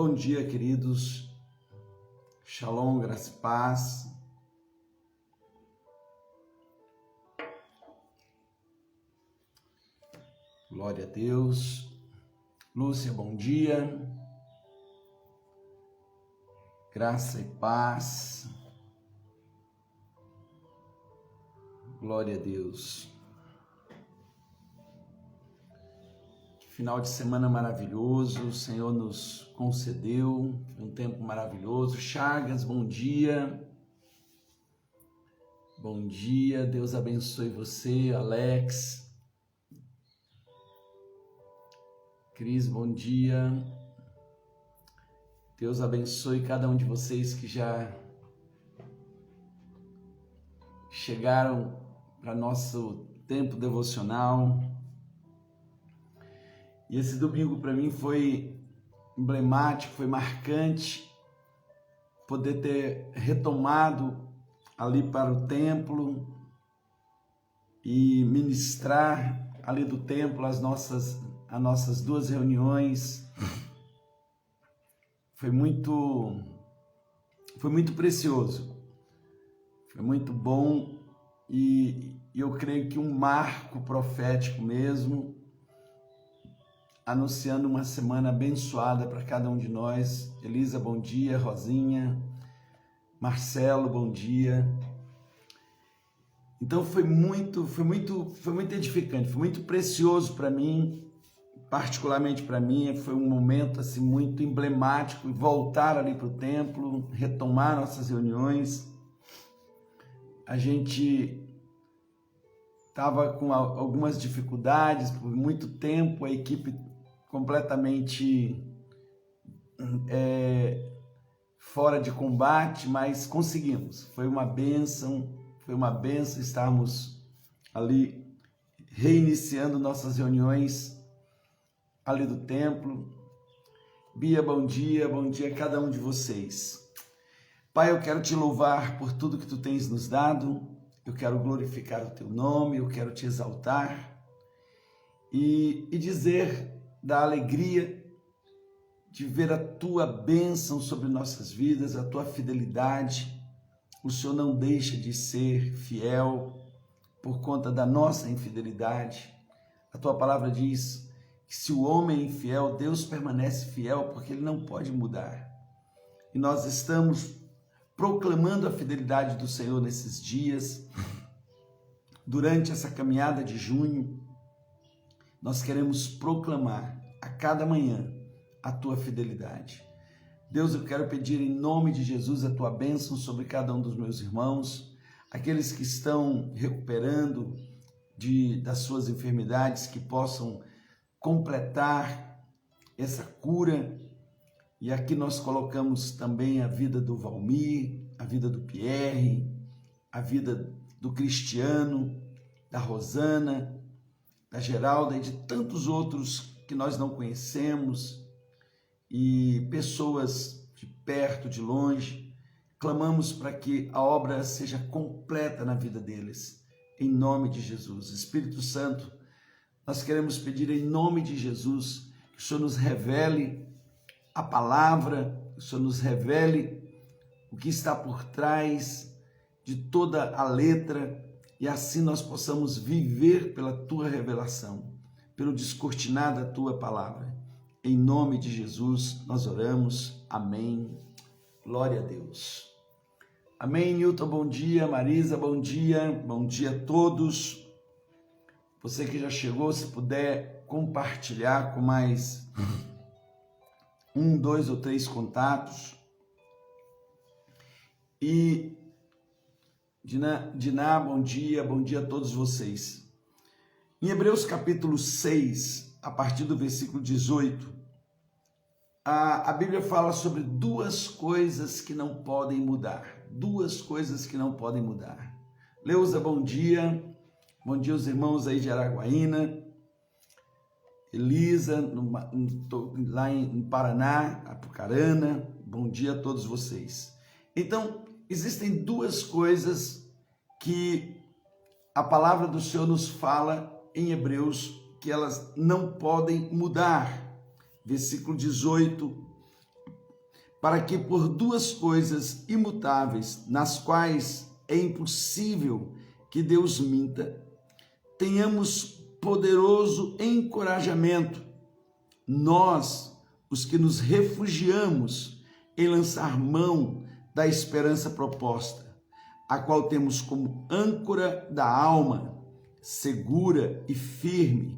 Bom dia, queridos. Shalom, graça e paz. Glória a Deus. Lúcia, bom dia. Graça e paz. Glória a Deus. Final de semana maravilhoso, o Senhor nos concedeu, um tempo maravilhoso. Chagas, bom dia. Bom dia, Deus abençoe você, Alex. Cris, bom dia. Deus abençoe cada um de vocês que já chegaram para nosso tempo devocional. E esse domingo para mim foi emblemático, foi marcante, poder ter retomado ali para o templo e ministrar ali do templo as nossas duas reuniões. Foi muito precioso, foi muito bom e eu creio que um marco profético mesmo, anunciando uma semana abençoada para cada um de nós. Elisa, bom dia. Rosinha, Marcelo, bom dia. Então foi muito edificante, foi muito precioso para mim, particularmente para mim. Foi um momento assim muito emblemático, voltar ali para o templo, retomar nossas reuniões. A gente estava com algumas dificuldades por muito tempo, a equipe completamente fora de combate, mas conseguimos. Foi uma bênção estarmos ali reiniciando nossas reuniões ali do templo. Bia, bom dia a cada um de vocês. Pai, eu quero te louvar por tudo que tu tens nos dado, eu quero glorificar o teu nome, eu quero te exaltar e dizer da alegria de ver a tua bênção sobre nossas vidas, a tua fidelidade. O Senhor não deixa de ser fiel por conta da nossa infidelidade. A tua palavra diz que se o homem é infiel, Deus permanece fiel porque ele não pode mudar. E nós estamos proclamando a fidelidade do Senhor nesses dias, durante essa caminhada de junho. Nós queremos proclamar a cada manhã a tua fidelidade. Deus, eu quero pedir em nome de Jesus a tua bênção sobre cada um dos meus irmãos, aqueles que estão recuperando das suas enfermidades, que possam completar essa cura. E aqui nós colocamos também a vida do Valmir, a vida do Pierre, a vida do Cristiano, da Rosana, da Geralda e de tantos outros que nós não conhecemos, e pessoas de perto, de longe. Clamamos para que a obra seja completa na vida deles, em nome de Jesus. Espírito Santo, nós queremos pedir em nome de Jesus que o Senhor nos revele a palavra, que o Senhor nos revele o que está por trás de toda a letra, e assim nós possamos viver pela tua revelação, pelo descortinar da tua palavra. Em nome de Jesus nós oramos. Amém. Glória a Deus. Amém. Nilton, bom dia. Marisa, bom dia. Bom dia a todos. Você que já chegou, se puder compartilhar com mais 1, 2 ou 3 contatos. E Diná, bom dia a todos vocês. Em Hebreus capítulo 6, a partir do versículo 18, a Bíblia fala sobre duas coisas que não podem mudar. Duas coisas que não podem mudar. Leusa, bom dia. Bom dia aos irmãos aí de Araguaína. Elisa, lá em Paraná, Apucarana. Bom dia a todos vocês. Então, existem duas coisas que a palavra do Senhor nos fala em Hebreus, que elas não podem mudar. Versículo 18, para que por duas coisas imutáveis, nas quais é impossível que Deus minta, tenhamos poderoso encorajamento, nós, os que nos refugiamos em lançar mão da esperança proposta, a qual temos como âncora da alma, segura e firme,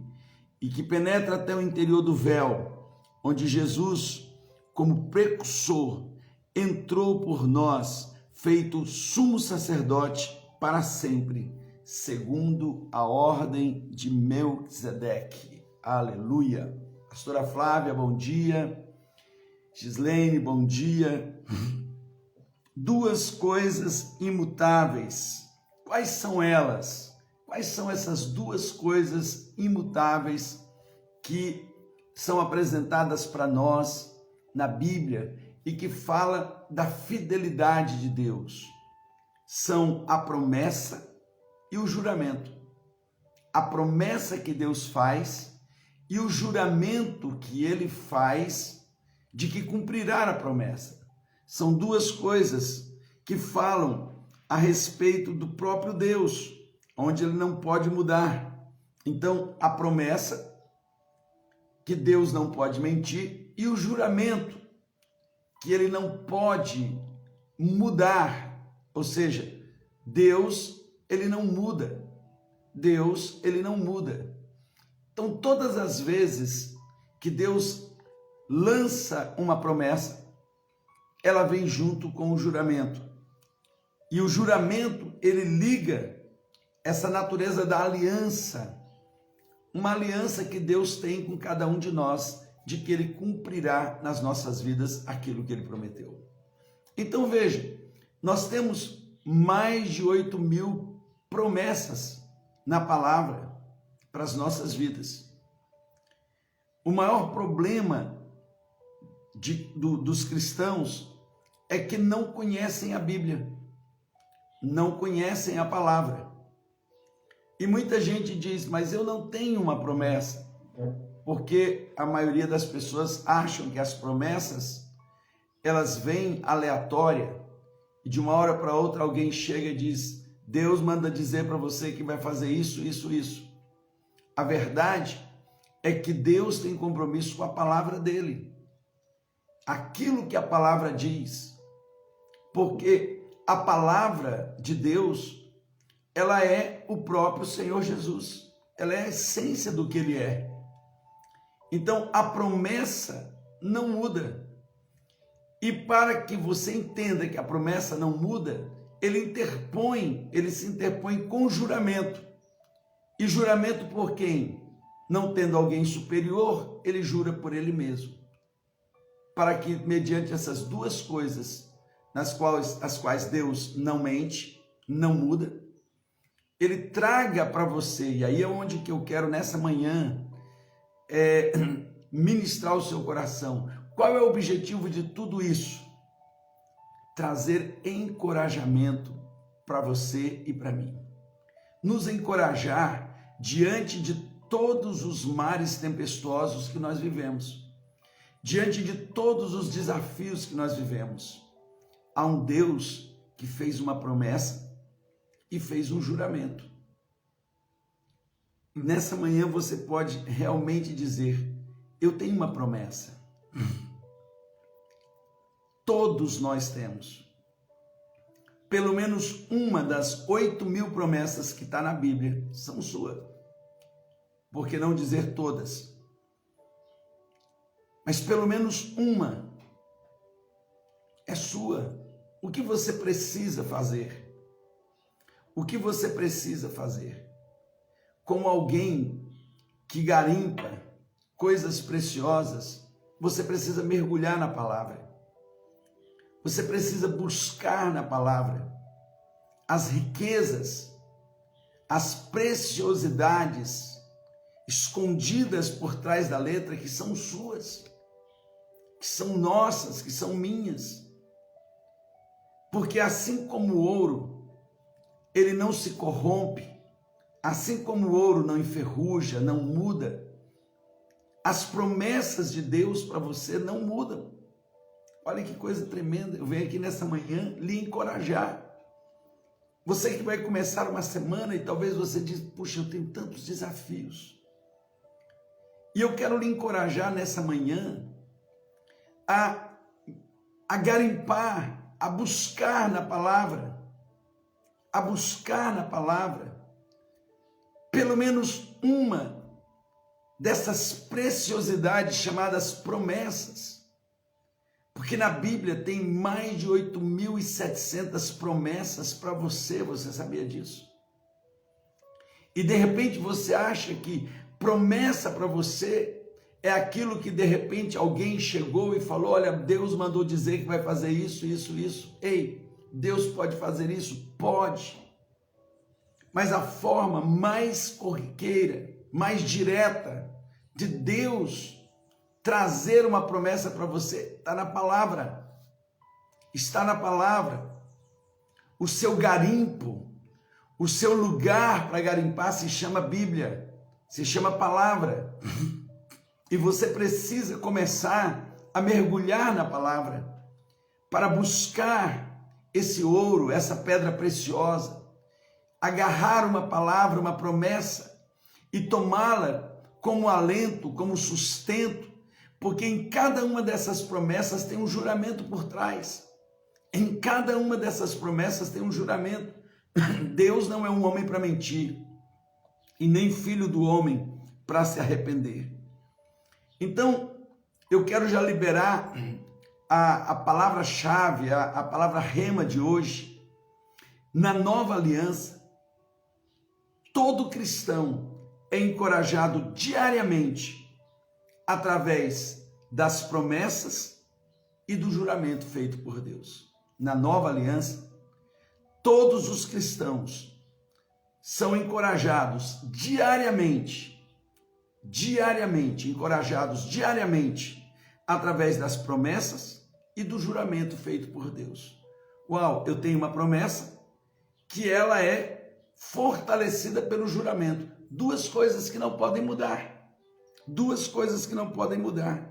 e que penetra até o interior do véu, onde Jesus, como precursor, entrou por nós, feito sumo sacerdote para sempre, segundo a ordem de Melquisedeque. Aleluia. Pastora Flávia, bom dia. Gislene, bom dia. Duas coisas imutáveis. Quais são elas? Quais são essas duas coisas imutáveis que são apresentadas para nós na Bíblia e que fala da fidelidade de Deus? São a promessa e o juramento. A promessa que Deus faz e o juramento que ele faz de que cumprirá a promessa. São duas coisas que falam a respeito do próprio Deus, onde ele não pode mudar. Então, a promessa, que Deus não pode mentir, e o juramento, que ele não pode mudar. Ou seja, Deus, ele não muda. Deus, ele não muda. Então, todas as vezes que Deus lança uma promessa, ela vem junto com o juramento. E o juramento, ele liga essa natureza da aliança, uma aliança que Deus tem com cada um de nós, de que ele cumprirá nas nossas vidas aquilo que ele prometeu. Então, veja, nós temos mais de 8.000 promessas na palavra para as nossas vidas. O maior problema dos cristãos é que não conhecem a Bíblia, não conhecem a palavra. E muita gente diz, mas eu não tenho uma promessa, porque a maioria das pessoas acham que as promessas, elas vêm aleatória, e de uma hora para outra alguém chega e diz, Deus manda dizer para você que vai fazer isso, isso, isso. A verdade é que Deus tem compromisso com a palavra dele. Aquilo que a palavra diz, porque a palavra de Deus, ela é o próprio Senhor Jesus, ela é a essência do que ele é. Então, a promessa não muda. E para que você entenda que a promessa não muda, ele se interpõe com juramento. E juramento por quem? Não tendo alguém superior, ele jura por ele mesmo. Para que, mediante essas duas coisas, as quais Deus não mente, não muda, ele traga para você, e aí é onde que eu quero nessa manhã ministrar o seu coração. Qual é o objetivo de tudo isso? Trazer encorajamento para você e para mim. Nos encorajar diante de todos os mares tempestuosos que nós vivemos, diante de todos os desafios que nós vivemos. Há um Deus que fez uma promessa e fez um juramento. Nessa manhã você pode realmente dizer, eu tenho uma promessa. Todos nós temos. Pelo menos uma das 8.000 promessas que está na Bíblia são suas. Por que não dizer todas? Mas pelo menos uma é sua. O que você precisa fazer? O que você precisa fazer? Como alguém que garimpa coisas preciosas, você precisa mergulhar na palavra. Você precisa buscar na palavra as riquezas, as preciosidades escondidas por trás da letra que são suas, que são nossas, que são minhas. Porque assim como o ouro, ele não se corrompe, assim como o ouro não enferruja, não muda, as promessas de Deus para você não mudam. Olha que coisa tremenda. Eu venho aqui nessa manhã lhe encorajar. Você que vai começar uma semana e talvez você diz, puxa, eu tenho tantos desafios. E eu quero lhe encorajar nessa manhã a garimpar, a buscar na palavra, pelo menos uma dessas preciosidades chamadas promessas. Porque na Bíblia tem mais de 8.700 promessas para você, você sabia disso? E de repente você acha que promessa para você é aquilo que de repente alguém chegou e falou, olha, Deus mandou dizer que vai fazer isso, isso, isso. Ei, Deus pode fazer isso? Pode. Mas a forma mais corriqueira, mais direta de Deus trazer uma promessa para você está na palavra. Está na palavra. O seu garimpo, o seu lugar para garimpar se chama Bíblia, se chama palavra. E você precisa começar a mergulhar na palavra para buscar esse ouro, essa pedra preciosa, agarrar uma palavra, uma promessa e tomá-la como alento, como sustento, porque em cada uma dessas promessas tem um juramento por trás. Em cada uma dessas promessas tem um juramento. Deus não é um homem para mentir, e nem filho do homem para se arrepender. Então, eu quero já liberar a palavra-chave, a palavra rema de hoje. Na nova aliança, todo cristão é encorajado diariamente através das promessas e do juramento feito por Deus. Na nova aliança, todos os cristãos são encorajados encorajados diariamente através das promessas e do juramento feito por Deus. Uau, eu tenho uma promessa que ela é fortalecida pelo juramento. Duas coisas que não podem mudar. Duas coisas que não podem mudar.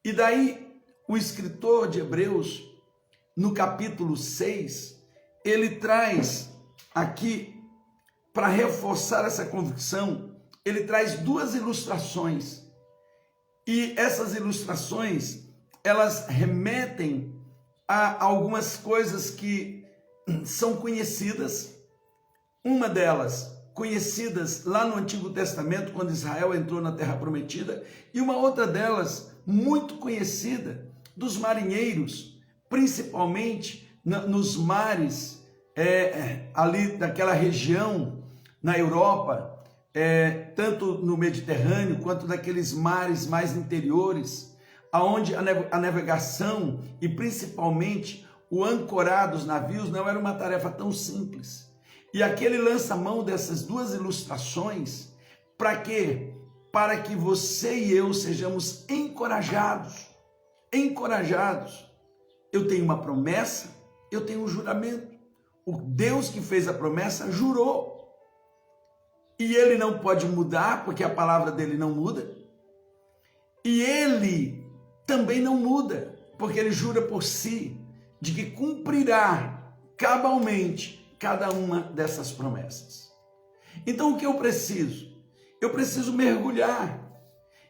E daí, o escritor de Hebreus, no capítulo 6, ele traz aqui, para reforçar essa convicção, ele traz duas ilustrações. E essas ilustrações, elas remetem a algumas coisas que são conhecidas. Uma delas, conhecidas lá no Antigo Testamento, quando Israel entrou na Terra Prometida, e uma outra delas, muito conhecida, dos marinheiros, principalmente nos mares, ali daquela região, na Europa, tanto no Mediterrâneo, quanto naqueles mares mais interiores, onde a navegação e principalmente o ancorar dos navios não era uma tarefa tão simples. E aquele lança mão dessas duas ilustrações, para quê? Para que você e eu sejamos encorajados. Encorajados. Eu tenho uma promessa, eu tenho um juramento. O Deus que fez a promessa jurou. E ele não pode mudar, porque a palavra dele não muda. E ele também não muda, porque ele jura por si, de que cumprirá cabalmente cada uma dessas promessas. Então o que eu preciso? Eu preciso mergulhar,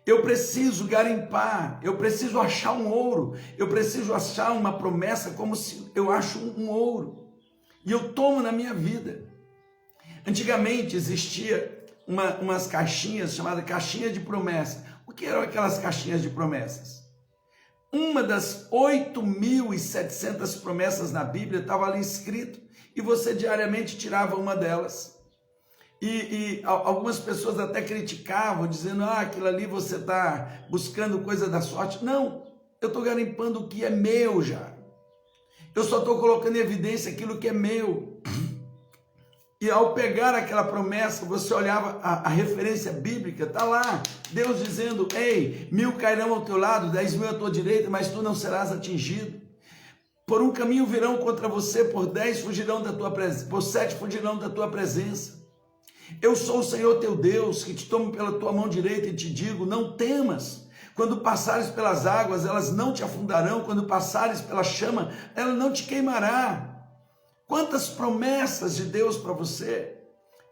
eu preciso garimpar, eu preciso achar um ouro, eu preciso achar uma promessa como se eu acho um ouro, e eu tomo na minha vida. Antigamente existia umas caixinhas chamadas caixinha de promessa. O que eram aquelas caixinhas de promessas? Uma das 8.700 promessas na Bíblia estava ali escrito, e você diariamente tirava uma delas. E algumas pessoas até criticavam, dizendo, aquilo ali você está buscando coisa da sorte. Não, eu estou garimpando o que é meu já. Eu só estou colocando em evidência aquilo que é meu. E ao pegar aquela promessa, você olhava a referência bíblica, está lá, Deus dizendo, ei, 1.000 cairão ao teu lado, 10.000 à tua direita, mas tu não serás atingido. Por um caminho virão contra você, por 10 fugirão da tua presença, por 7 fugirão da tua presença. Eu sou o Senhor teu Deus, que te tomo pela tua mão direita e te digo, não temas, Quando passares pelas águas, elas não te afundarão. Quando passares pela chama, ela não te queimará. Quantas promessas de Deus para você.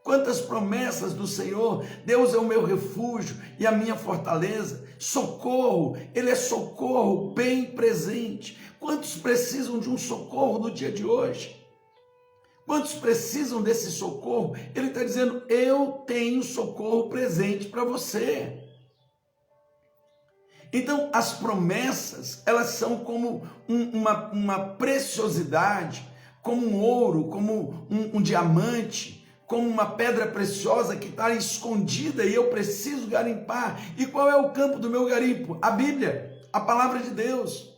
Quantas promessas do Senhor. Deus é o meu refúgio e a minha fortaleza. Socorro, Ele é socorro bem presente. Quantos precisam de um socorro no dia de hoje? Quantos precisam desse socorro? Ele está dizendo, eu tenho socorro presente para você. Então, as promessas, elas são como uma preciosidade, como um ouro, como um diamante, como uma pedra preciosa que está escondida e eu preciso garimpar. E qual é o campo do meu garimpo? A Bíblia, a palavra de Deus.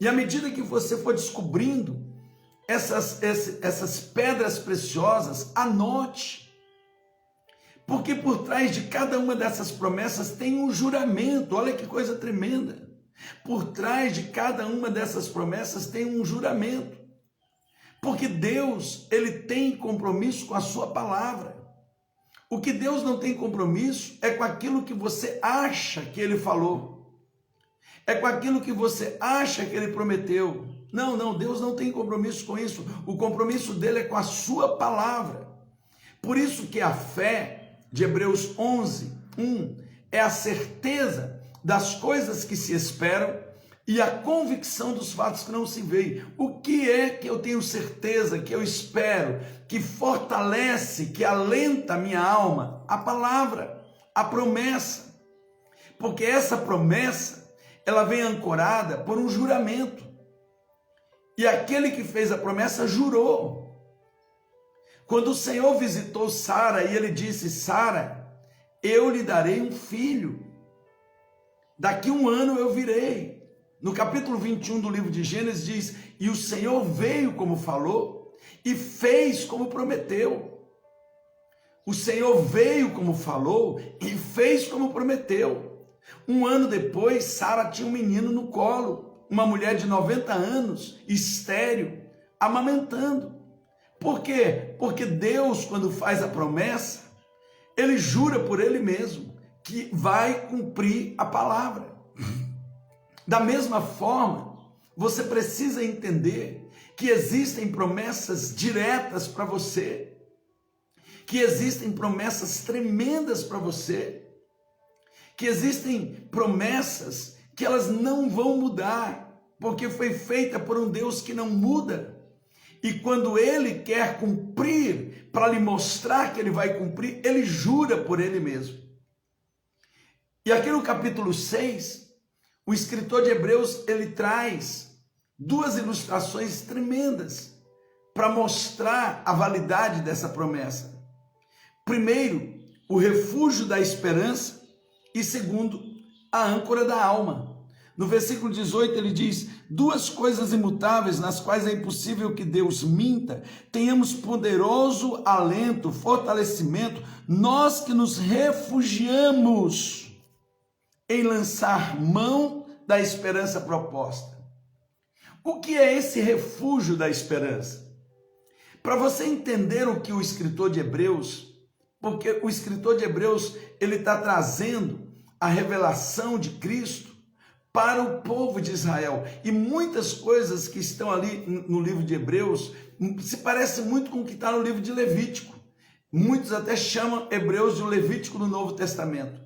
E à medida que você for descobrindo essas pedras preciosas, anote. Porque por trás de cada uma dessas promessas tem um juramento. Olha que coisa tremenda. Por trás de cada uma dessas promessas tem um juramento. Porque Deus, Ele tem compromisso com a sua palavra. O que Deus não tem compromisso é com aquilo que você acha que Ele falou. É com aquilo que você acha que Ele prometeu. Não, Deus não tem compromisso com isso. O compromisso dele é com a sua palavra. Por isso que a fé de Hebreus 11:1 é a certeza das coisas que se esperam e a convicção dos fatos que não se veem. O que é que eu tenho certeza, que eu espero, que fortalece, que alenta a minha alma? A palavra, a promessa. Porque essa promessa, ela vem ancorada por um juramento. E aquele que fez a promessa jurou. Quando o Senhor visitou Sara e ele disse, Sara, eu lhe darei um filho. Daqui 1 ano eu virei. No capítulo 21 do livro de Gênesis diz, e o Senhor veio como falou e fez como prometeu. O Senhor veio como falou e fez como prometeu. 1 ano depois, Sara tinha um menino no colo, uma mulher de 90 anos, estéril, amamentando. Por quê? Porque Deus, quando faz a promessa, Ele jura por Ele mesmo que vai cumprir a palavra. Da mesma forma, você precisa entender que existem promessas diretas para você, que existem promessas tremendas para você, que existem promessas que elas não vão mudar, porque foi feita por um Deus que não muda. E quando Ele quer cumprir, para lhe mostrar que Ele vai cumprir, Ele jura por Ele mesmo. E aqui no capítulo 6, o escritor de Hebreus, ele traz 2 ilustrações tremendas para mostrar a validade dessa promessa. Primeiro, o refúgio da esperança e segundo, a âncora da alma. No versículo 18 ele diz, 2 coisas imutáveis nas quais é impossível que Deus minta, tenhamos poderoso alento, fortalecimento, nós que nos refugiamos em lançar mão da esperança proposta. O que é esse refúgio da esperança? Para você entender o que o escritor de Hebreus, porque o escritor de Hebreus, ele está trazendo a revelação de Cristo para o povo de Israel. E muitas coisas que estão ali no livro de Hebreus se parecem muito com o que está no livro de Levítico. Muitos até chamam Hebreus de Levítico no Novo Testamento.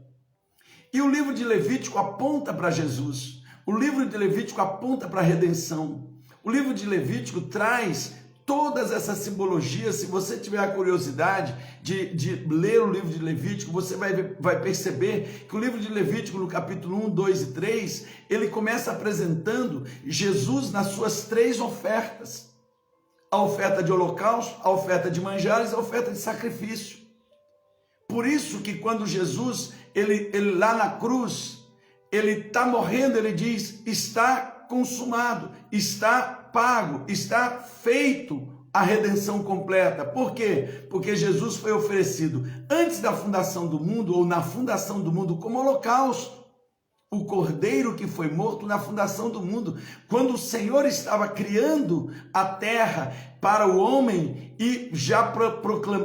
E o livro de Levítico aponta para Jesus. O livro de Levítico aponta para a redenção. O livro de Levítico traz todas essas simbologias. Se você tiver a curiosidade de ler o livro de Levítico, você vai perceber que o livro de Levítico, no capítulo 1, 2 e 3, ele começa apresentando Jesus nas suas 3 ofertas. A oferta de holocausto, a oferta de manjares, a oferta de sacrifício. Por isso que quando Jesus, ele lá na cruz, ele está morrendo, ele diz, está consumado, está pago, está feito a redenção completa. Por quê? Porque Jesus foi oferecido antes da fundação do mundo, ou na fundação do mundo, como holocausto. O cordeiro que foi morto na fundação do mundo. Quando o Senhor estava criando a terra para o homem, e já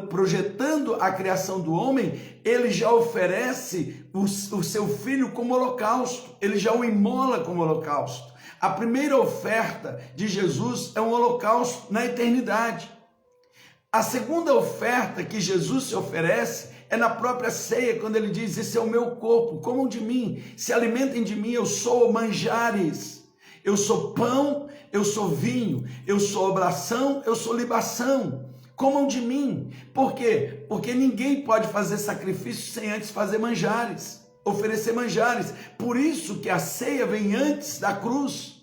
projetando a criação do homem, ele já oferece o seu filho como holocausto, ele já o imola como holocausto. A primeira oferta de Jesus é um holocausto na eternidade. A segunda oferta que Jesus se oferece é na própria ceia, quando ele diz: esse é o meu corpo, comam de mim, se alimentem de mim, eu sou manjares, eu sou pão, eu sou vinho, eu sou obração, eu sou libação, comam de mim. Por quê? Porque ninguém pode fazer sacrifício sem antes fazer manjares, oferecer manjares. Por isso que a ceia vem antes da cruz,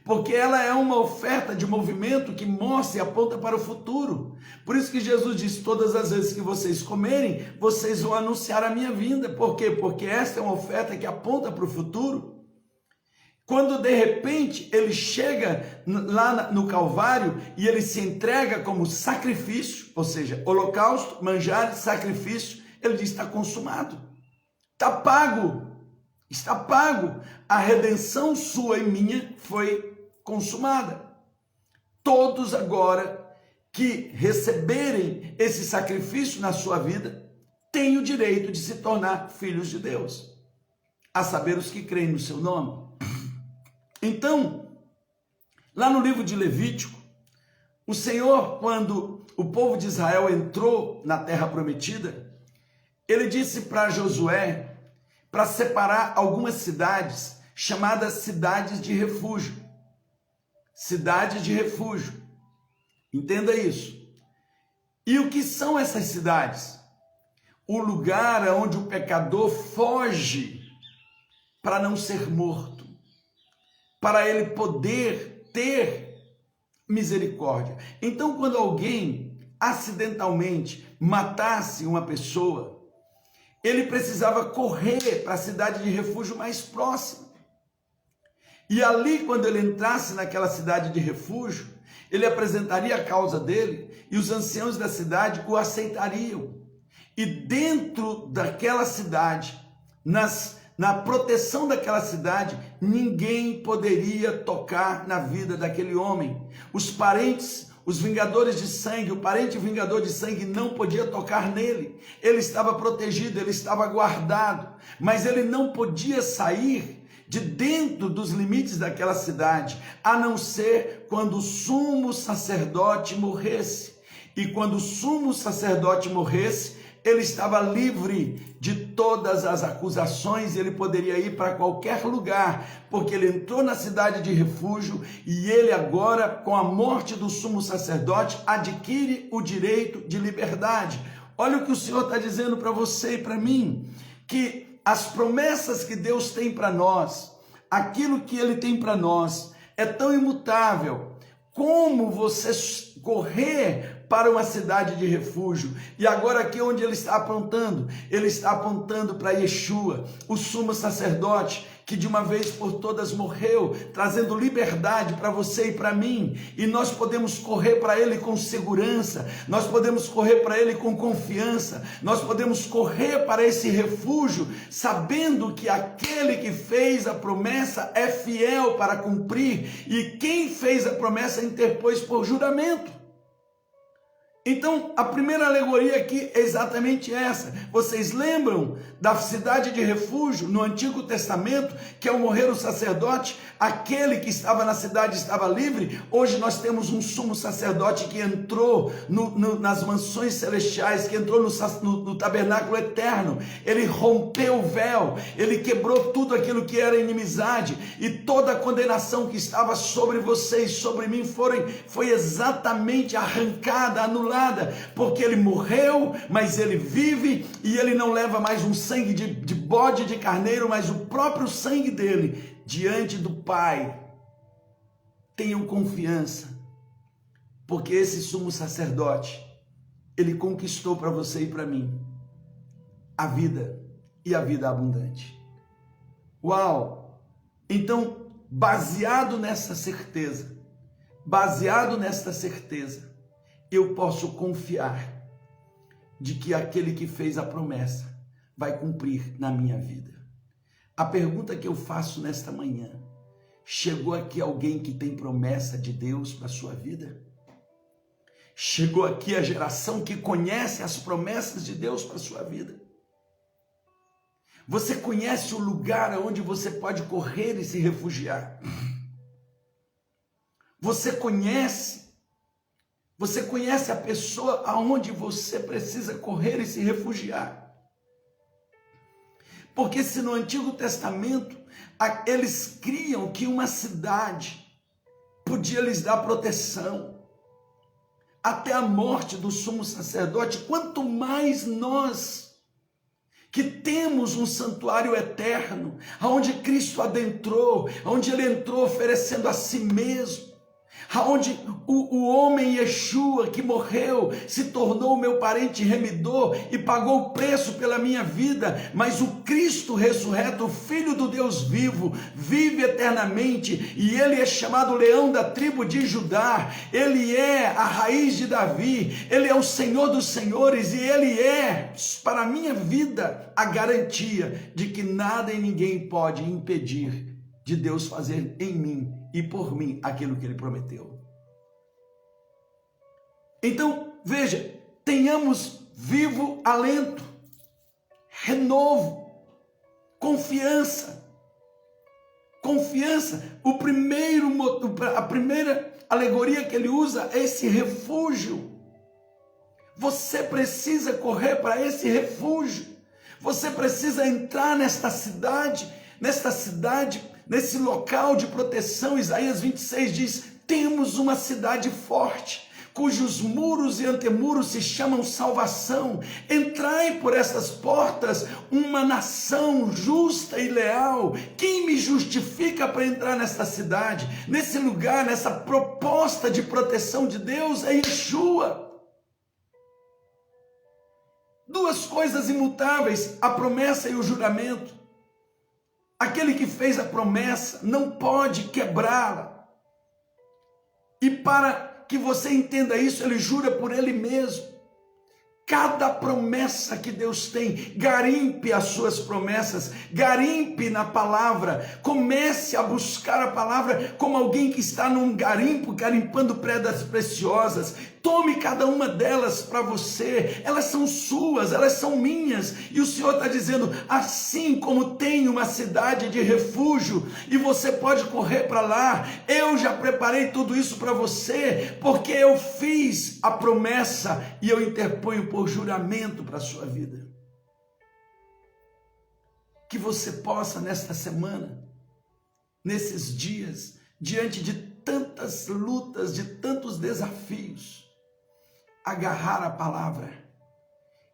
porque ela é uma oferta de movimento que mostra e aponta para o futuro. Por isso que Jesus disse: todas as vezes que vocês comerem, vocês vão anunciar a minha vinda. Por quê? Porque esta é uma oferta que aponta para o futuro. Quando de repente ele chega lá no Calvário e ele se entrega como sacrifício, ou seja, holocausto, manjares, sacrifício, ele diz: está consumado, está pago, está pago, a redenção sua e minha foi consumada. Todos agora que receberem esse sacrifício na sua vida têm o direito de se tornar filhos de Deus, a saber, os que creem no seu nome. Então, lá no livro de Levítico, o Senhor, quando o povo de Israel entrou na terra prometida, ele disse para Josué para separar algumas cidades chamadas cidades de refúgio. Cidades de refúgio. Entenda isso. E o que são essas cidades? O lugar onde o pecador foge para não ser morto, para ele poder ter misericórdia. Então, quando alguém acidentalmente matasse uma pessoa, ele precisava correr para a cidade de refúgio mais próxima. E ali, quando ele entrasse naquela cidade de refúgio, ele apresentaria a causa dele e os anciãos da cidade o aceitariam. E dentro daquela cidade, na proteção daquela cidade, ninguém poderia tocar na vida daquele homem. Os parentes, os vingadores de sangue, o parente vingador de sangue não podia tocar nele. Ele estava protegido, ele estava guardado, mas ele não podia sair de dentro dos limites daquela cidade, a não ser quando o sumo sacerdote morresse. E quando o sumo sacerdote morresse, ele estava livre de todas as acusações, ele poderia ir para qualquer lugar, porque ele entrou na cidade de refúgio e ele agora, com a morte do sumo sacerdote, adquire o direito de liberdade. Olha o que o Senhor está dizendo para você e para mim, que as promessas que Deus tem para nós, aquilo que Ele tem para nós, é tão imutável. Como você correr para uma cidade de refúgio? E agora aqui onde ele está apontando para Yeshua, o sumo sacerdote, que de uma vez por todas morreu, trazendo liberdade para você e para mim, e nós podemos correr para Ele com segurança, nós podemos correr para Ele com confiança, nós podemos correr para esse refúgio, sabendo que aquele que fez a promessa é fiel para cumprir, e quem fez a promessa interpôs por juramento. Então, a primeira alegoria aqui é exatamente essa. Vocês lembram da cidade de refúgio no Antigo Testamento, que ao morrer o sacerdote, aquele que estava na cidade estava livre? Hoje nós temos um sumo sacerdote que entrou nas mansões celestiais, que entrou no tabernáculo eterno. Ele rompeu o véu, ele quebrou tudo aquilo que era inimizade, e toda a condenação que estava sobre vocês, sobre mim, foi exatamente arrancada, anulada, porque ele morreu, mas ele vive, e ele não leva mais um sangue de bode, de carneiro, mas o próprio sangue dele diante do Pai. Tenham confiança, porque esse sumo sacerdote, ele conquistou para você e para mim a vida, e a vida abundante. Uau! Então, baseado nesta certeza, eu posso confiar de que aquele que fez a promessa vai cumprir na minha vida. A pergunta que eu faço nesta manhã: chegou aqui alguém que tem promessa de Deus para a sua vida? Chegou aqui a geração que conhece as promessas de Deus para a sua vida. Você conhece o lugar onde você pode correr e se refugiar. Você conhece a pessoa aonde você precisa correr e se refugiar. Porque se no Antigo Testamento eles criam que uma cidade podia lhes dar proteção até a morte do sumo sacerdote, quanto mais nós que temos um santuário eterno, aonde Cristo adentrou, onde ele entrou oferecendo a si mesmo, aonde o homem Yeshua que morreu se tornou meu parente remidor e pagou o preço pela minha vida, mas o Cristo ressurreto, o Filho do Deus vivo, vive eternamente, e ele é chamado Leão da tribo de Judá, ele é a raiz de Davi, ele é o Senhor dos senhores, e ele é, para a minha vida, a garantia de que nada e ninguém pode impedir de Deus fazer em mim e por mim aquilo que ele prometeu. Então, veja, tenhamos vivo alento, renovo, confiança. A primeira alegoria que ele usa é esse refúgio. Você precisa correr para esse refúgio. Você precisa entrar nesta cidade, nesse local de proteção. Isaías 26 diz: temos uma cidade forte, cujos muros e antemuros se chamam salvação. Entrai por essas portas, uma nação justa e leal. Quem me justifica para entrar nesta cidade, nesse lugar, nessa proposta de proteção de Deus? É Yeshua. Duas coisas imutáveis: a promessa e o juramento. Aquele que fez a promessa não pode quebrá-la. E para que você entenda isso, ele jura por ele mesmo. Cada promessa que Deus tem, garimpe as suas promessas, garimpe na palavra, comece a buscar a palavra como alguém que está num garimpo, garimpando pedras preciosas. Tome cada uma delas para você, elas são suas, elas são minhas, e o Senhor está dizendo: assim como tem uma cidade de refúgio, e você pode correr para lá, eu já preparei tudo isso para você, porque eu fiz a promessa, e eu interponho por juramento para a sua vida. Que você possa nesta semana, nesses dias, diante de tantas lutas, de tantos desafios, agarrar a palavra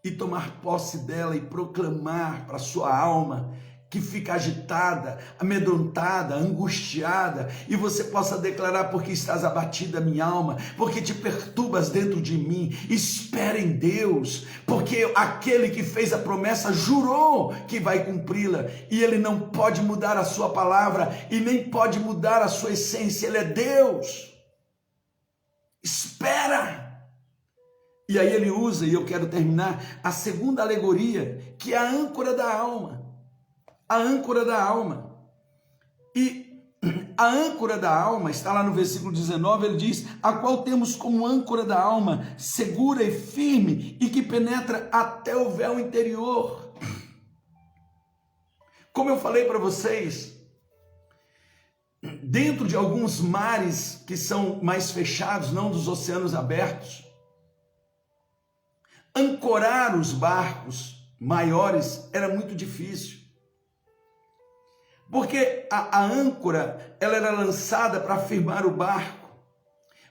e tomar posse dela e proclamar para a sua alma, que fica agitada, amedrontada, angustiada, e você possa declarar: porque estás abatida, minha alma, porque te perturbas dentro de mim. Espera em Deus, porque aquele que fez a promessa jurou que vai cumpri-la, e ele não pode mudar a sua palavra e nem pode mudar a sua essência. Ele é Deus. Espera. E aí ele usa, e eu quero terminar, a segunda alegoria, que é a âncora da alma. A âncora da alma. E a âncora da alma está lá no versículo 19, ele diz: a qual temos como âncora da alma, segura e firme, e que penetra até o véu interior. Como eu falei para vocês, dentro de alguns mares que são mais fechados, não dos oceanos abertos, ancorar os barcos maiores era muito difícil. Porque a âncora, ela era lançada para firmar o barco,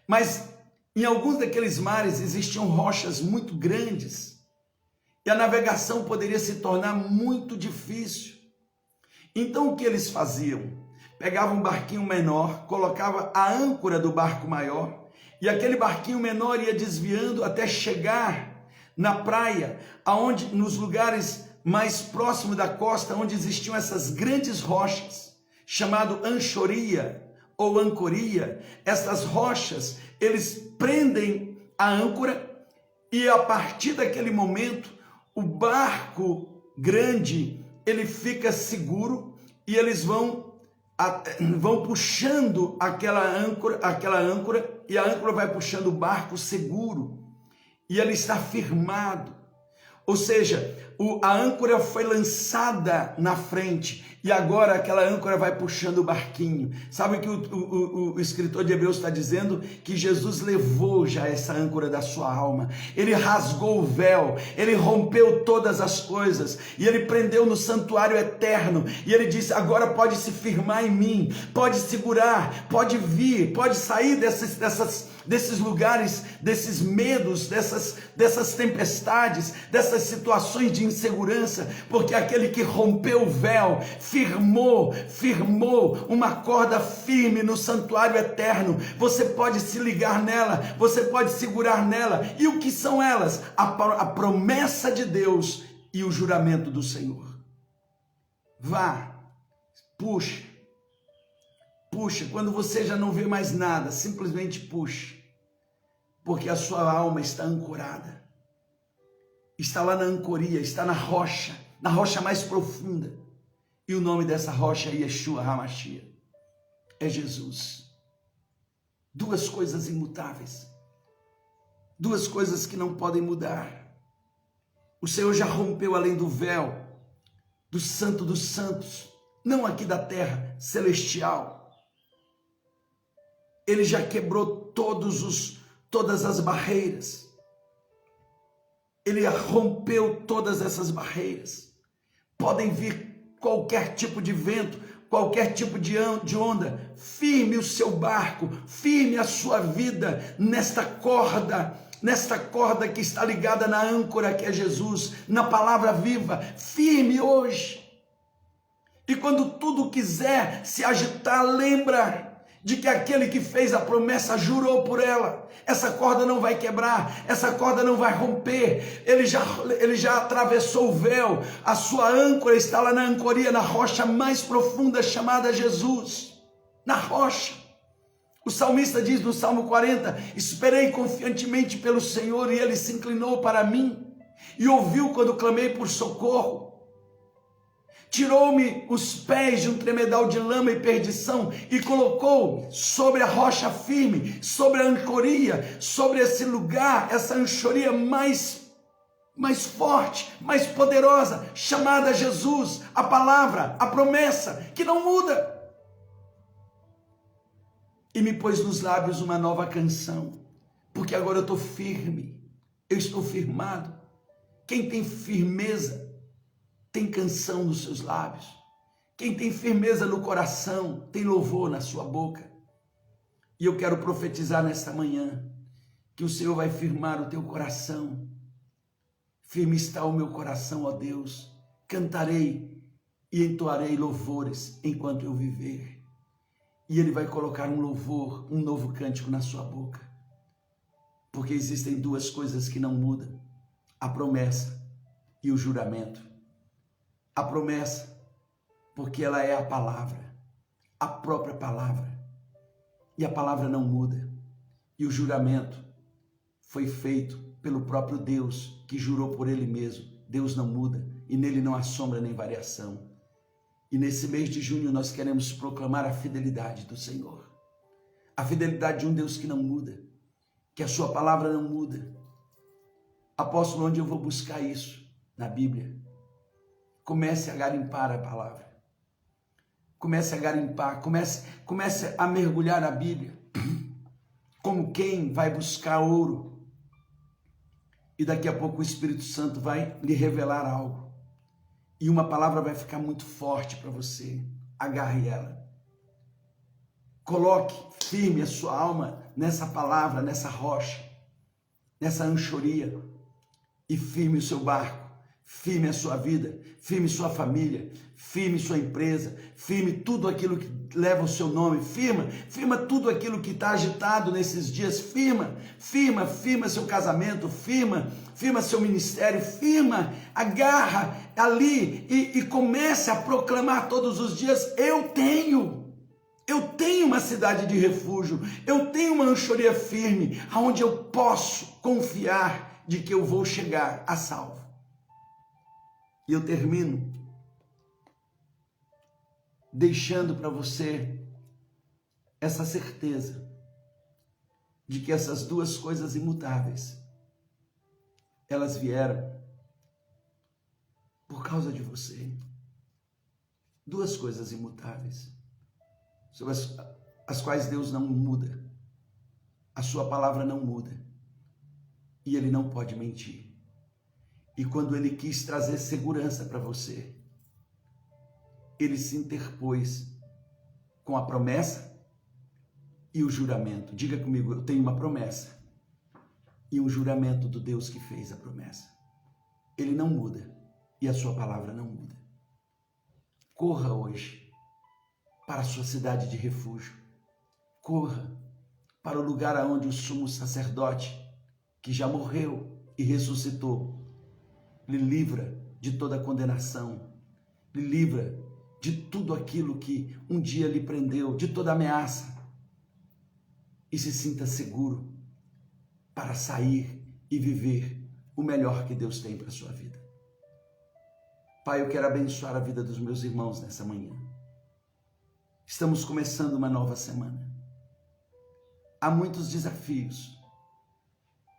mas em alguns daqueles mares existiam rochas muito grandes, e a navegação poderia se tornar muito difícil. Então o que eles faziam? Pegavam um barquinho menor, colocava a âncora do barco maior, e aquele barquinho menor ia desviando até chegar na praia, aonde, nos lugares mais próximo da costa, onde existiam essas grandes rochas, chamado anchoria ou ancoria. Essas rochas, eles prendem a âncora, e a partir daquele momento, o barco grande, ele fica seguro, e eles vão vão puxando aquela âncora, e a âncora vai puxando o barco seguro, e ele está firmado. Ou seja, a âncora foi lançada na frente, e agora aquela âncora vai puxando o barquinho. Sabe o que o escritor de Hebreus está dizendo? Que Jesus levou já essa âncora da sua alma. Ele rasgou o véu, ele rompeu todas as coisas, e ele prendeu no santuário eterno, e ele disse: agora pode se firmar em mim, pode segurar, pode vir, pode sair desses lugares, desses medos, dessas tempestades, dessas situações de insegurança, porque aquele que rompeu o véu, firmou uma corda firme no santuário eterno. Você pode se ligar nela, você pode segurar nela. E o que são elas? A promessa de Deus e o juramento do Senhor. Vá, puxa, quando você já não vê mais nada, simplesmente puxe, porque a sua alma está ancorada, está lá na ancoria, está na rocha mais profunda, e o nome dessa rocha é Yeshua HaMashiach, é Jesus. Duas coisas imutáveis, duas coisas que não podem mudar. O Senhor já rompeu além do véu, do Santo dos Santos, não aqui da terra, celestial. Ele já quebrou todas as barreiras. Ele rompeu todas essas barreiras. Podem vir qualquer tipo de vento, qualquer tipo de onda. Firme o seu barco, firme a sua vida nesta corda que está ligada na âncora que é Jesus, na palavra viva. Firme hoje. E quando tudo quiser se agitar, lembra de que aquele que fez a promessa jurou por ela. Essa corda não vai quebrar, essa corda não vai romper. Ele já atravessou o véu. A sua âncora está lá na ancoria, na rocha mais profunda chamada Jesus. Na rocha. O salmista diz no Salmo 40: esperei confiantemente pelo Senhor, e ele se inclinou para mim e ouviu quando clamei por socorro. Tirou-me os pés de um tremedal de lama e perdição e colocou sobre a rocha firme, sobre a ancoria, sobre esse lugar, essa anchoria mais forte, mais poderosa, chamada Jesus, a palavra, a promessa, que não muda. E me pôs nos lábios uma nova canção, porque agora eu estou firme, eu estou firmado. Quem tem firmeza tem canção nos seus lábios. Quem tem firmeza no coração tem louvor na sua boca. E eu quero profetizar nesta manhã que o Senhor vai firmar o teu coração. Firme está o meu coração, ó Deus. Cantarei e entoarei louvores enquanto eu viver. E Ele vai colocar um louvor, um novo cântico na sua boca. Porque existem duas coisas que não mudam: a promessa e o juramento. A promessa, porque ela é a palavra, a própria palavra. E a palavra não muda. E o juramento foi feito pelo próprio Deus, que jurou por Ele mesmo. Deus não muda e nele não há sombra nem variação. E nesse mês de junho nós queremos proclamar a fidelidade do Senhor. A fidelidade de um Deus que não muda, que a sua palavra não muda. Apóstolo, onde eu vou buscar isso? Na Bíblia. Comece a garimpar a palavra. Comece a garimpar, comece a mergulhar na Bíblia, como quem vai buscar ouro. E daqui a pouco o Espírito Santo vai lhe revelar algo. E uma palavra vai ficar muito forte para você. Agarre ela. Coloque firme a sua alma nessa palavra, nessa rocha, nessa anchoria. E firme o seu barco. Firme a sua vida, firme sua família, firme sua empresa, firme tudo aquilo que leva o seu nome, firma tudo aquilo que está agitado nesses dias, firma seu casamento, firma seu ministério, agarra ali e comece a proclamar todos os dias: eu tenho uma cidade de refúgio, eu tenho uma anchoria firme, aonde eu posso confiar de que eu vou chegar a salvo. E eu termino deixando para você essa certeza de que essas duas coisas imutáveis, elas vieram por causa de você. Duas coisas imutáveis, sobre as quais Deus não muda. A sua palavra não muda. E Ele não pode mentir. E quando Ele quis trazer segurança para você, Ele se interpôs com a promessa e o juramento. Diga comigo, eu tenho uma promessa e um juramento do Deus que fez a promessa. Ele não muda e a sua palavra não muda. Corra hoje para a sua cidade de refúgio. Corra para o lugar aonde o sumo sacerdote, que já morreu e ressuscitou, lhe livra de toda condenação, lhe livra de tudo aquilo que um dia lhe prendeu, de toda ameaça, e se sinta seguro para sair e viver o melhor que Deus tem para a sua vida. Pai, eu quero abençoar a vida dos meus irmãos nessa manhã. Estamos começando uma nova semana. Há muitos desafios,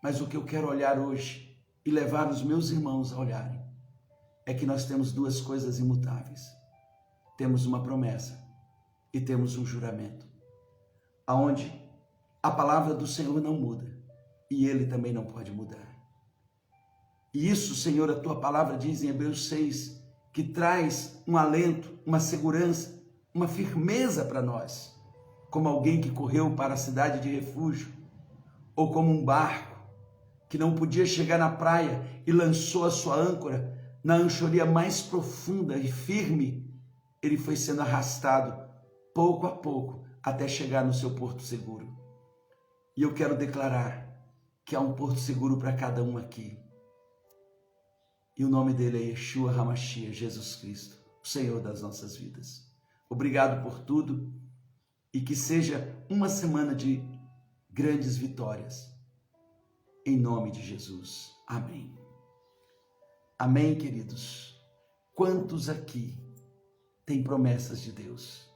mas o que eu quero olhar hoje e levar os meus irmãos a olharem é que nós temos duas coisas imutáveis. Temos uma promessa e temos um juramento, aonde a palavra do Senhor não muda e Ele também não pode mudar. E isso, Senhor, a Tua palavra diz em Hebreus 6, que traz um alento, uma segurança, uma firmeza para nós, como alguém que correu para a cidade de refúgio, ou como um barco que não podia chegar na praia e lançou a sua âncora na anchoria mais profunda e firme. Ele foi sendo arrastado pouco a pouco até chegar no seu porto seguro. E eu quero declarar que há um porto seguro para cada um aqui. E o nome dele é Yeshua HaMashiach, Jesus Cristo, o Senhor das nossas vidas. Obrigado por tudo e que seja uma semana de grandes vitórias. Em nome de Jesus. Amém. Amém, queridos. Quantos aqui têm promessas de Deus?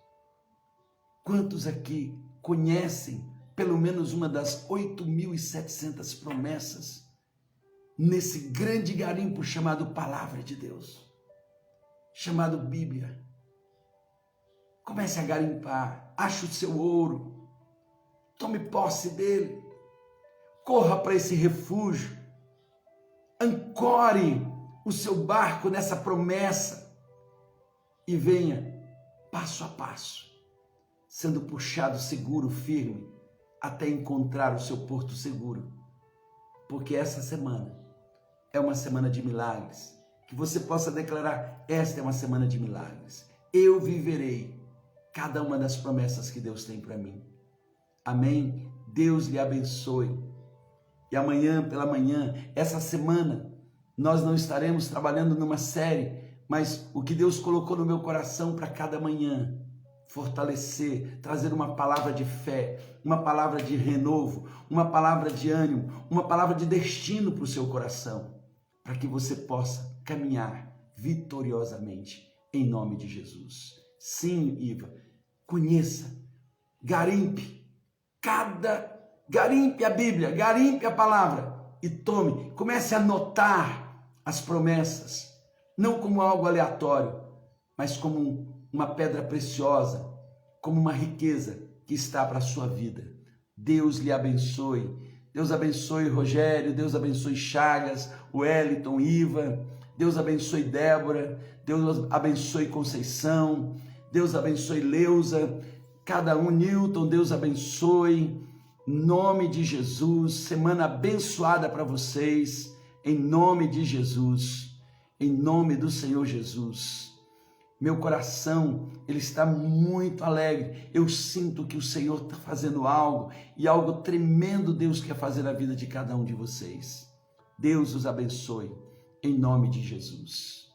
Quantos aqui conhecem pelo menos uma das 8.700 promessas nesse grande garimpo chamado Palavra de Deus, chamado Bíblia? Comece a garimpar, ache o seu ouro, tome posse dele, corra para esse refúgio, ancore o seu barco nessa promessa e venha passo a passo, sendo puxado seguro, firme, até encontrar o seu porto seguro, porque essa semana é uma semana de milagres, que você possa declarar, esta é uma semana de milagres, eu viverei cada uma das promessas que Deus tem para mim. Amém? Deus lhe abençoe. E amanhã, pela manhã, essa semana, nós não estaremos trabalhando numa série, mas o que Deus colocou no meu coração para cada manhã, fortalecer, trazer uma palavra de fé, uma palavra de renovo, uma palavra de ânimo, uma palavra de destino para o seu coração, para que você possa caminhar vitoriosamente em nome de Jesus. Sim, Iva, conheça, garimpe a Bíblia, garimpe a palavra e tome, comece a anotar as promessas, não como algo aleatório, mas como uma pedra preciosa, como uma riqueza que está para a sua vida. Deus lhe abençoe. Deus abençoe Rogério, Deus abençoe Chagas, Wellington, Iva, Deus abençoe Débora, Deus abençoe Conceição, Deus abençoe Leusa, cada um, Newton, Deus abençoe, em nome de Jesus, semana abençoada para vocês, em nome de Jesus, em nome do Senhor Jesus. Meu coração, ele está muito alegre, eu sinto que o Senhor está fazendo algo, e algo tremendo Deus quer fazer na vida de cada um de vocês. Deus os abençoe, em nome de Jesus.